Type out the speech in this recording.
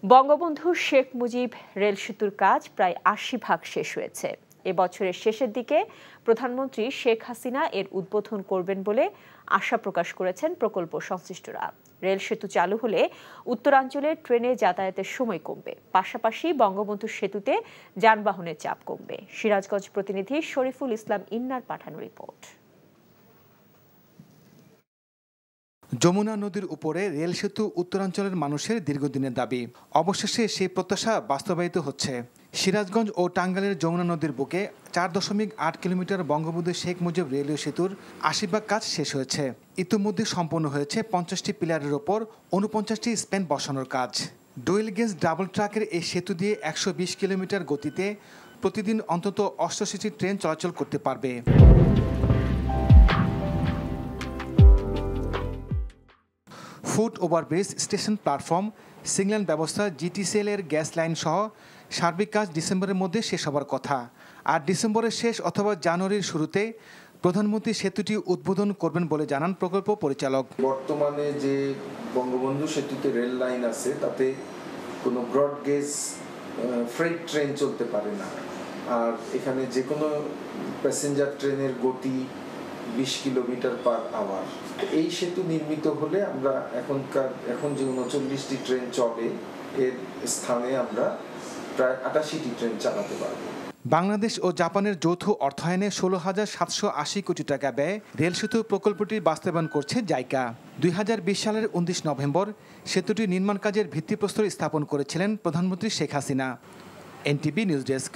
Bangabandhu Sheikh Mujib rail সেতুর কাজ প্রায় ৮০% শেষ হয়েছে। এ বছরের শেষের দিকে প্রধানমন্ত্রী শেখ হাসিনা এর উদ্বোধন করবেন বলে আশা প্রকাশ করেছেন প্রকল্প সংশ্লিষ্টরা। রেল সেতু চালু হলে উত্তরাঞ্চলে ট্রেনে যাতায়াতের সময় কমবে, পাশাপাশি বঙ্গবন্ধু সেতুতে যানবাহনের চাপ কমবে। সিরাজগঞ্জ প্রতিনিধি শরীফুল ইসলাম ইন্নার পাঠানো রিপোর্ট। যমুনা নদীর উপরে রেল সেতু উত্তরাঞ্চলের মানুষের দীর্ঘদিনের দাবি। অবশেষে সেই প্রত্যাশা বাস্তবায়িত হচ্ছে। সিরাজগঞ্জ ও টাঙ্গাইলের যমুনা নদীর বুকে ৪.৮ কিলোমিটার বঙ্গবন্ধু শেখ মুজিব রেলওয়ে সেতুর ৮০% কাজ শেষ হয়েছে। ইতিমধ্যে সম্পন্ন হয়েছে ৫০টি পিলারের ওপর ৪৯টি স্প্যান বসানোর কাজ। ডুয়েল গেজ ডাবল ট্রাকের এই সেতু দিয়ে ১২০ কিলোমিটার গতিতে প্রতিদিন অন্তত ৮৮টি ট্রেন চলাচল করতে পারবে। Foot overbridge, station platform, signal ব্যবস্থা, জিটিসিএল এর গ্যাস লাইন সহ সার্বিক কাজ ডিসেম্বরের মধ্যে শেষ হবার কথা। আর ডিসেম্বরের শেষ অথবা জানুয়ারির শুরুতে প্রধানমন্ত্রী সেতুটি উদ্বোধন করবেন বলে জানান প্রকল্প পরিচালক। বর্তমানে যে বঙ্গবন্ধু সেতুতে রেল লাইন আছে তাতে কোনো ব্রড গেজ ফ্রেট ট্রেন চলতে পারে না। আর এখানে যে কোনো প্যাসেঞ্জার ট্রেনের গতি ২০ কিলোমিটার পার আওয়ার। এই সেতু নির্মিত হলে আমরা এখন যে ৩৯টি ট্রেন চলে এর স্থানে আমরা প্রায় ৮৮টি ট্রেন চালাতে পারবো। বাংলাদেশ ও জাপানের যৌথ অর্থায়নে ১৬,৭৮০ কোটি টাকা ব্যয়ে রেল সেতু প্রকল্পটি বাস্তবায়ন করছে জাইকা। ২০২০ সালের ১৯ নভেম্বর সেতুটি নির্মাণ কাজের ভিত্তিপ্রস্তর স্থাপন করেছিলেন প্রধানমন্ত্রী Sheikh Hasina. NTV news desk.